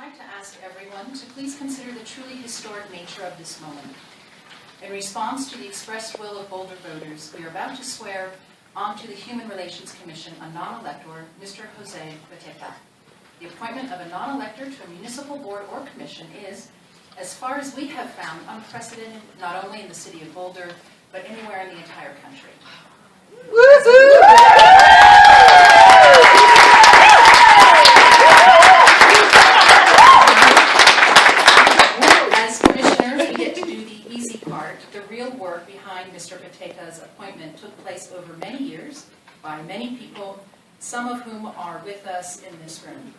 like to ask everyone to please consider the truly historic nature of this moment. In response to the expressed will of Boulder voters, we are about to swear onto the Human Relations Commission a non-elector, Mr. Jose Beteta. The appointment of a non-elector to a municipal board or commission is, as far as we have found, unprecedented not only in the City of Boulder, but anywhere in the entire country. As commissioners, we get to do the easy part. The real work behind Mr. Beteta's appointment took place over many years by many people, some of whom are with us in this room.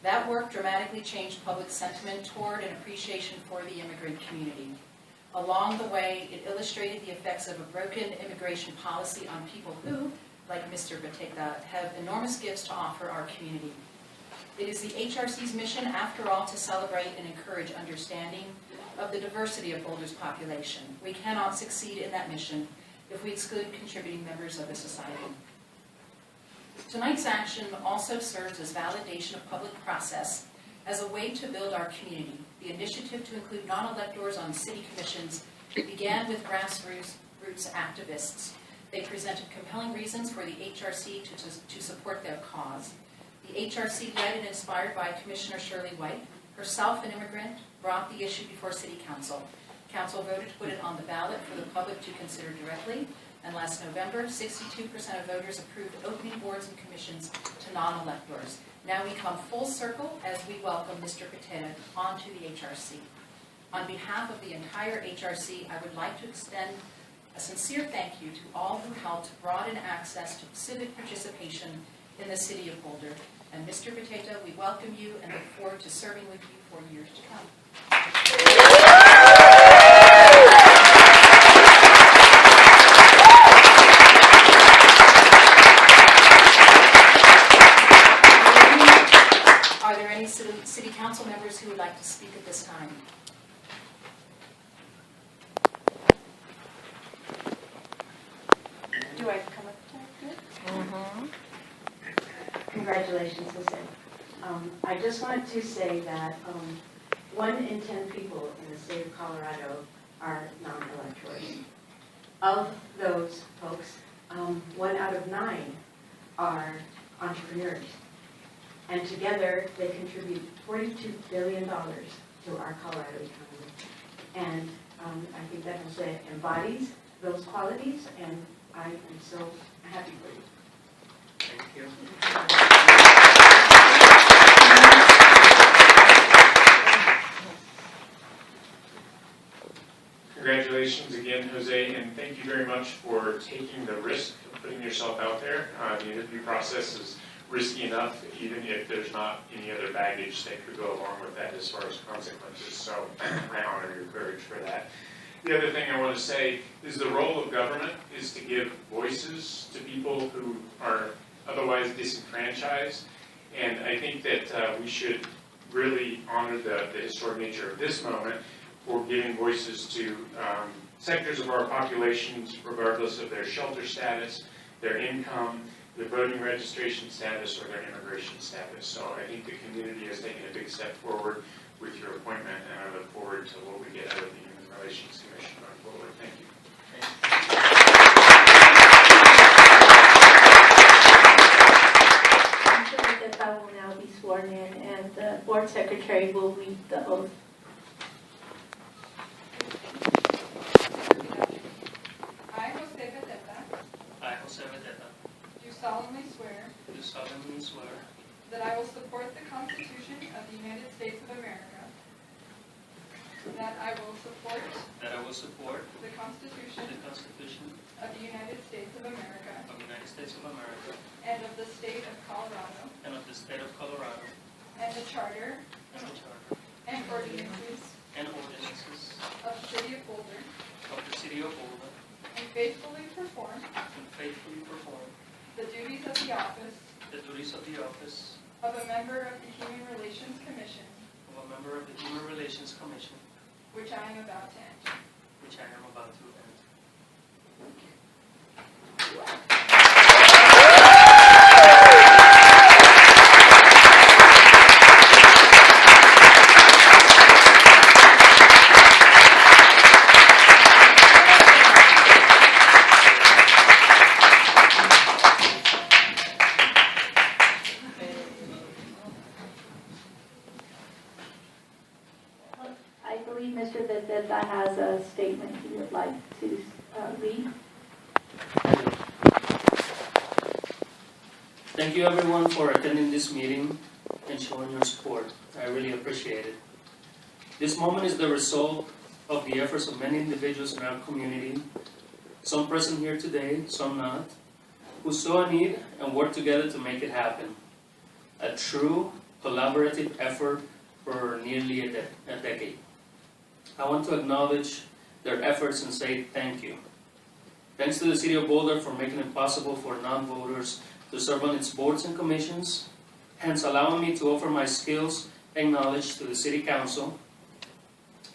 That work dramatically changed public sentiment toward an appreciation for the immigrant community. Along the way, it illustrated the effects of a broken immigration policy on people who, like Mr. Beteta, have enormous gifts to offer our community. It is the HRC's mission, after all, to celebrate and encourage understanding of the diversity of Boulder's population. We cannot succeed in that mission if we exclude contributing members of the society. Tonight's action also serves as validation of public process as a way to build our community. The initiative to include non-electors on city commissions began with grassroots activists. They presented compelling reasons for the HRC to support their cause. The HRC, led and inspired by Commissioner Shirley White, herself an immigrant, brought the issue before City Council. Council voted to put it on the ballot for the public to consider directly, and last November, 62% of voters approved opening boards and commissions to non-electors. Now we come full circle as we welcome Mr. Beteta onto the HRC. On behalf of the entire HRC, I would like to extend a sincere thank you to all who helped broaden access to civic participation in the City of Boulder. And Mr. Beteta, we welcome you and look forward to serving with you for years to come. Are there any city council members who would like to speak at this time? Do I come up there? Congratulations, Jose. I just wanted to say that 1 in 10 people in the state of Colorado are non-electors. Of those folks, 1 out of 9 are entrepreneurs. And together, they contribute $42 billion to our Colorado economy. And I think that Jose embodies those qualities, and I am so happy for you. Thank you. Congratulations again, Jose, and thank you very much for taking the risk of putting yourself out there. The interview process is risky enough, even if there's not any other baggage that could go along with that as far as consequences. So I honor your courage for that. The other thing I want to say is the role of government is to give voices to people who are otherwise disenfranchised. And I think that we should really honor the historic nature of this moment for giving voices to sectors of our populations, regardless of their shelter status, their income, their voting registration status, or their immigration status. So I think the community has taken a big step forward with your appointment, and I look forward to what we get out of the Human Relations Commission going forward. Thank you. I will now be sworn in, and the board secretary will read the oath. I, Jose Beteta, I, Jose Beteta, do solemnly swear do solemnly swear that I will support the Constitution of the United States of America, that I will support that I will support the Constitution the Constitution of the United States of America of the United States of America and of the state of Colorado, and of the state of Colorado, and the Charter and the Charter and ordinances and ordinances of the City of Boulder, of the City of Boulder, and faithfully perform and faithfully perform the duties of the office the duties of the office of a member of the Human Relations Commission, of a member of the Human Relations Commission, which I am about to enter. which I am about to enter. Thank you everyone for attending this meeting and showing your support. I really appreciate it. This moment is the result of the efforts of many individuals in our community, some present here today, some not, who saw a need and worked together to make it happen. A true collaborative effort for nearly a decade. I want to acknowledge their efforts and say thank you. Thanks to the City of Boulder for making it possible for non-voters to serve on its boards and commissions, hence allowing me to offer my skills and knowledge to the City Council.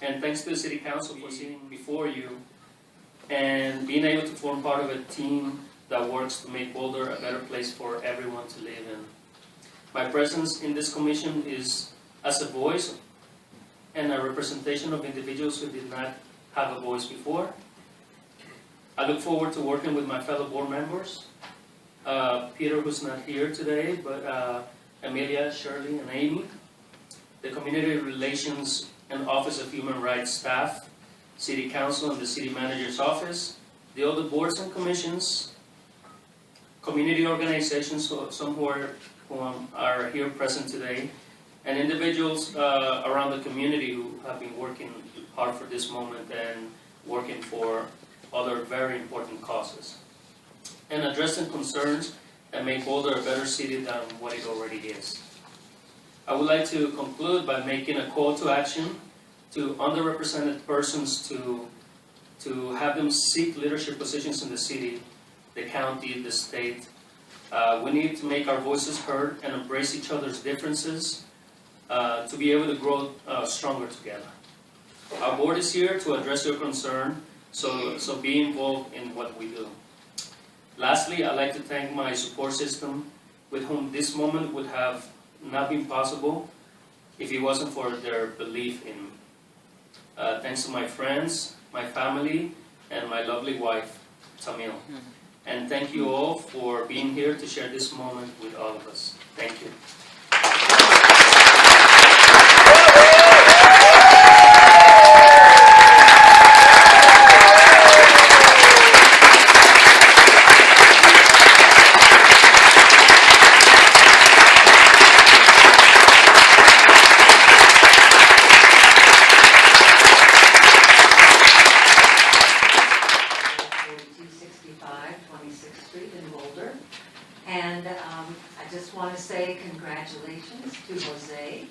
And thanks to the City Council for sitting before you and being able to form part of a team that works to make Boulder a better place for everyone to live in. My presence in this commission is as a voice and a representation of individuals who did not have a voice before. I look forward to working with my fellow board members, Peter, who's not here today, but Amelia, Shirley, and Amy, the Community Relations and Office of Human Rights staff, City Council and the City Manager's Office, the other boards and commissions, community organizations, some who are here present today, and individuals around the community who have been working hard for this moment and working for other very important causes, and addressing concerns that make Boulder a better city than what it already is. I would like to conclude by making a call to action to underrepresented persons to have them seek leadership positions in the city, the county, the state. We need to make our voices heard and embrace each other's differences to be able to grow stronger together. Our board is here to address your concern, so be involved in what we do. Lastly, I'd like to thank my support system, with whom this moment would have not been possible if it wasn't for their belief in me. Thanks to my friends, my family, and my lovely wife, Tamil. And thank you all for being here to share this moment with all of us. Thank you. Congratulations to Jose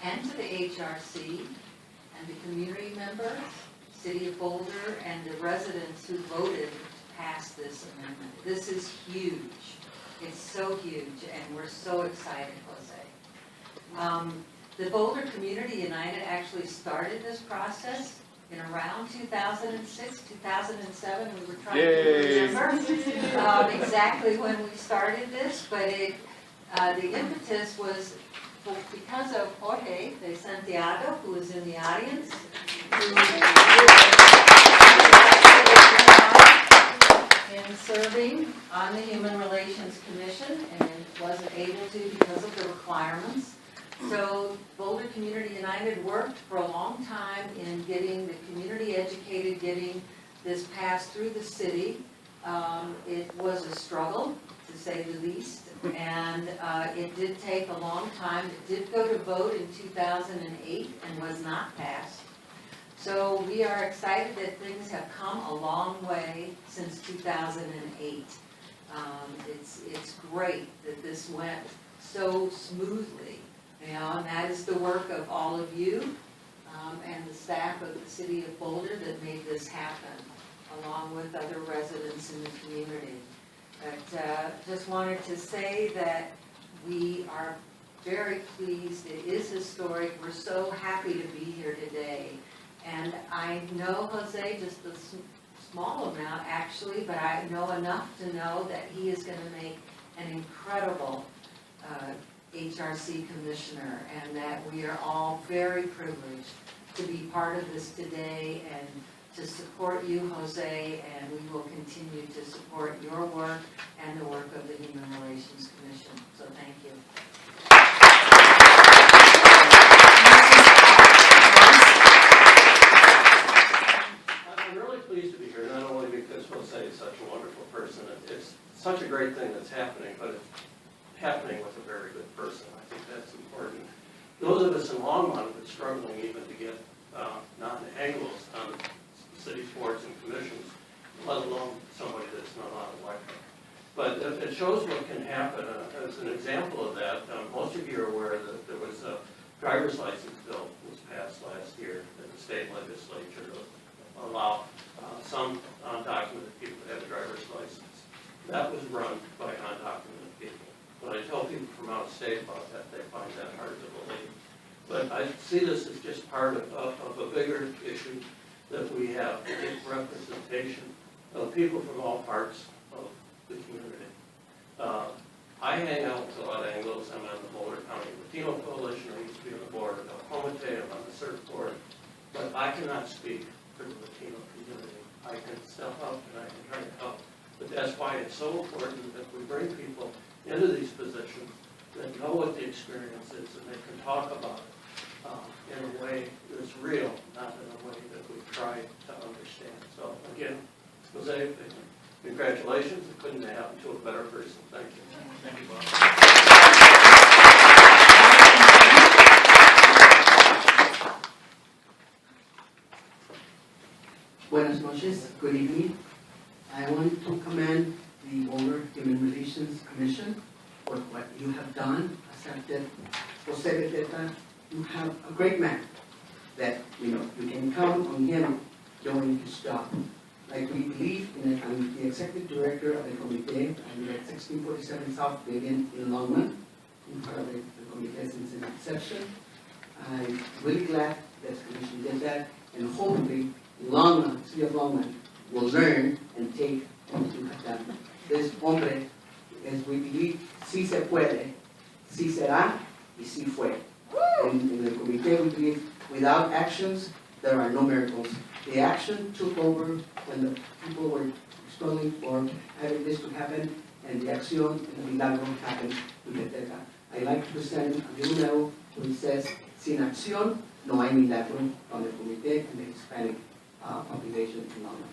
and to the HRC and the community members, City of Boulder, and the residents who voted to pass this amendment. This is huge. It's so huge, and we're so excited, Jose. The Boulder Community United actually started this process in around 2006, 2007. We were trying to remember exactly when we started this, but the impetus was because of Jorge de Santiago, who is in the audience, in serving on the Human Relations Commission and wasn't able to because of the requirements. So Boulder Community United worked for a long time in getting the community educated, getting this passed through the city. It was a struggle, to say the least, and it did take a long time. It did go to vote in 2008 and was not passed. So we are excited that things have come a long way since 2008. It's great that this went so smoothly, and that is the work of all of you and the staff of the City of Boulder that made this happen, along with other residents in the community. But just wanted to say that we are very pleased. It is historic. We're so happy to be here today. And I know Jose just a small amount, actually, but I know enough to know that he is going to make an incredible HRC commissioner, and that we are all very privileged to be part of this today and to support you, Jose, and we will continue to support your work and the work of the Human Relations Commission. So thank you. I'm really pleased to be here, not only because Jose is such a wonderful person. It's such a great thing that's happening, but happening with a very good person. I think that's important. Those of us in Longmont have been struggling even to get non-Anglos on city boards and commissions, let alone somebody that's not on elected. But it shows what can happen. As an example of that, most of you are aware that there was a driver's license bill that was passed last year in the state legislature to allow some undocumented people to have a driver's license. That was run by undocumented people. When I tell people from out of state about that, they find that hard to believe. But I see this as just part of a bigger issue that we have representation of people from all parts of the community. I hang out with a lot of Anglos. I'm on the Boulder County Latino Coalition. I used to be on the board of El Comite. I'm on the CERT board. But I cannot speak for the Latino community. I can step up and I can try to help. But that's why it's so important that we bring people into these positions that know what the experience is and they can talk about it in a way that's real, not in a way that we try to understand. So again, Jose, congratulations. It couldn't have happened to a better person. Thank you. Thank you, Bob. Buenas noches, good evening. I want to commend the Boulder Human Relations Commission for what you have done, accepted Jose Beteta. You have a great man that you can count on him doing his job. Like we believe in it, I'm the executive director of the committee. I'm at 1647 South Pavilion in Longmont, in part of the committee since its inception. I'm really glad that the commission did that, and hopefully Longmont, City of Longmont, will learn and take what you have done. This hombre, as we believe, sí se puede, sí será, y sí fue. In the committee, we believe without actions, there are no miracles. The action took over when the people were struggling for having this to happen, and the acción and the milagro happened with Beteta. I like to present a little medal which says, sin acción, no hay milagro, on the committee and the Hispanic population in London.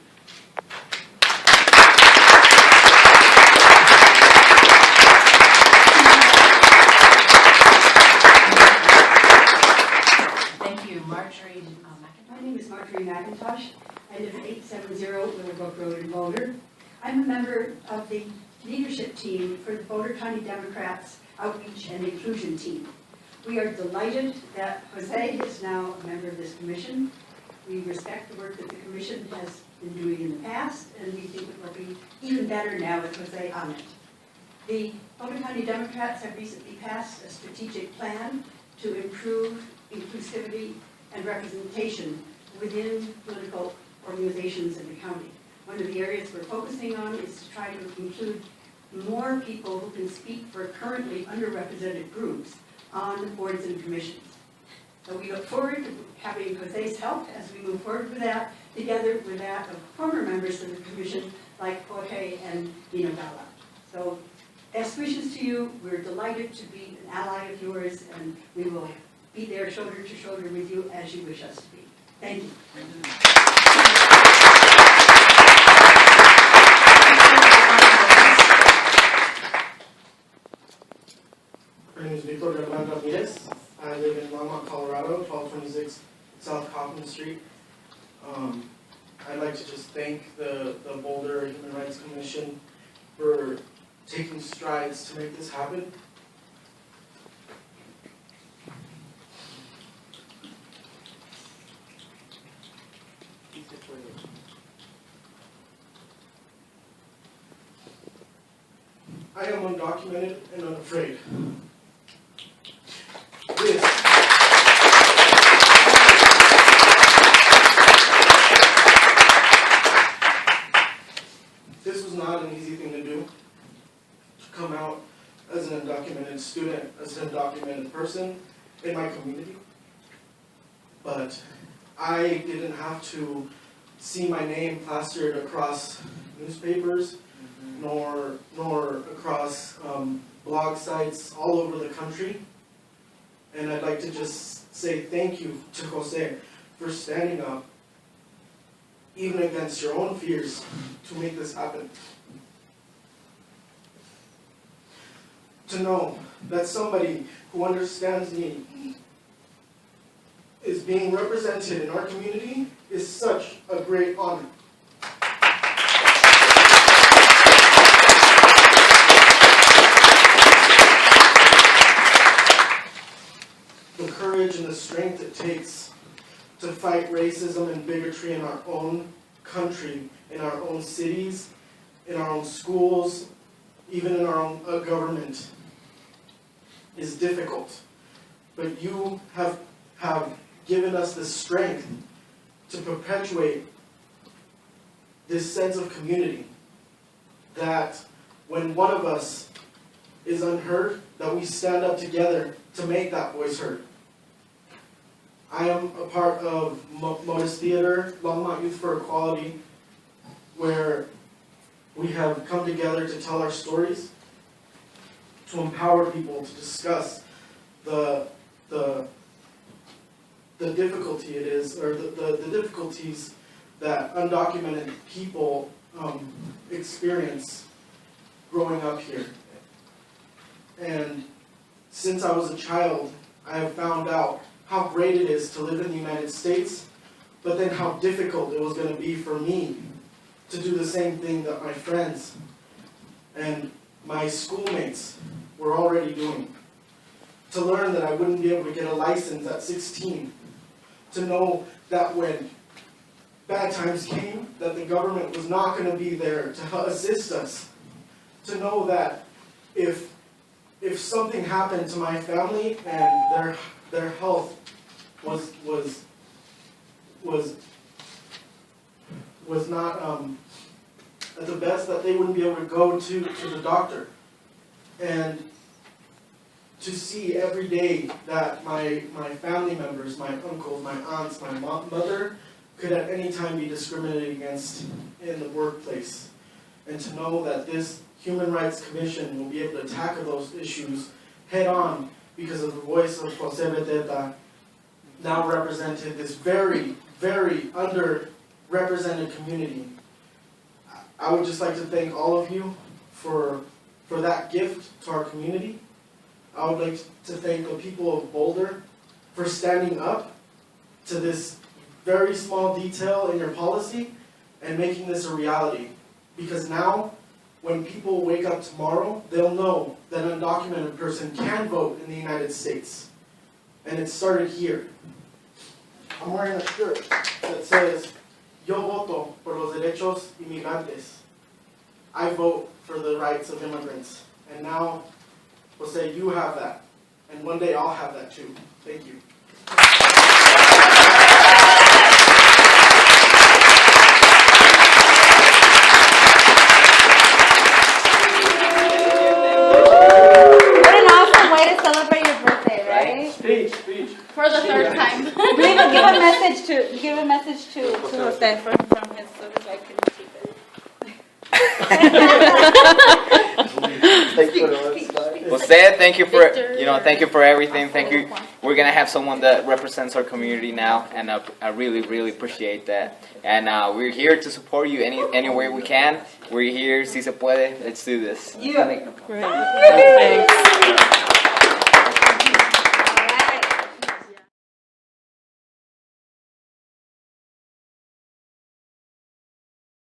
Thank you, Marjorie McIntyre. My name is Marjorie McIntosh. I live at 870 Willowbrook Road in Boulder. I'm a member of the leadership team for the Boulder County Democrats Outreach and Inclusion Team. We are delighted that Jose is now a member of this commission. We respect the work that the commission has been doing in the past, and we think it will be even better now with Jose on it. The Boulder County Democrats have recently passed a strategic plan to improve inclusivity and representation within political organizations in the county. One of the areas we're focusing on is to try to include more people who can speak for currently underrepresented groups on boards and commissions. So we look forward to having Jose's help as we move forward with that, together with that of former members of the commission like Jorge and Dino Gala. So best wishes to you. We're delighted to be an ally of yours, and we will be there shoulder to shoulder with you as you wish us to be. Thank you. My name is Victor Germán Ramirez. I live in Longmont, Colorado, 1226 South Kaufman Street. I'd like to just thank the Boulder Human Rights Commission for taking strides to make this happen. I am undocumented and unafraid. This was not an easy thing to do, to come out as an undocumented student, as an undocumented person in my community. But I didn't have to see my name plastered across newspapers, nor across blog sites all over the country. And I'd like to just say thank you to Jose for standing up, even against your own fears, to make this happen. to know that somebody who understands me is being represented in our community is such a great honor. The courage and the strength it takes to fight racism and bigotry in our own country, in our own cities, in our own schools, even in our own government is difficult. But you have given us the strength to perpetuate this sense of community, that when one of us is unheard, that we stand up together to make that voice heard. I am a part of Modus Theater, Longmont Youth for Equality, where we have come together to tell our stories, to empower people, to discuss the difficulty it is, or the difficulties that undocumented people experience growing up here. And since I was a child, I have found out how great it is to live in the United States, but then how difficult it was going to be for me to do the same thing that my friends and my schoolmates were already doing. To learn that I wouldn't be able to get a license at 16. To know that when bad times came, that the government was not going to be there to assist us. To know that if something happened to my family and their health was not at the best, that they wouldn't be able to go to the doctor. And to see every day that my family members, my uncles, my aunts, my mother could at any time be discriminated against in the workplace. And to know that this Human Rights Commission will be able to tackle those issues head on because of the voice of Jose Beteta, now represented this very, very underrepresented community. I would just like to thank all of you for that gift to our community. I would like to thank the people of Boulder for standing up to this very small detail in your policy and making this a reality. Because now, when people wake up tomorrow, they'll know that an undocumented person can vote in the United States. And it started here. I'm wearing a shirt that says, Yo voto por los derechos inmigrantes. I vote for the rights of immigrants. And now, Jose, you have that. And one day I'll have that too. Thank you. What an awesome way to celebrate your birthday, right? Speech. For the third time. Give a message to Jose from his so that I can keep it. Jose, thank you for everything. Thank you. We're gonna have someone that represents our community now, and I really, really appreciate that. And we're here to support you any way we can. We're here, si se puede. Let's do this. Yeah. Thanks.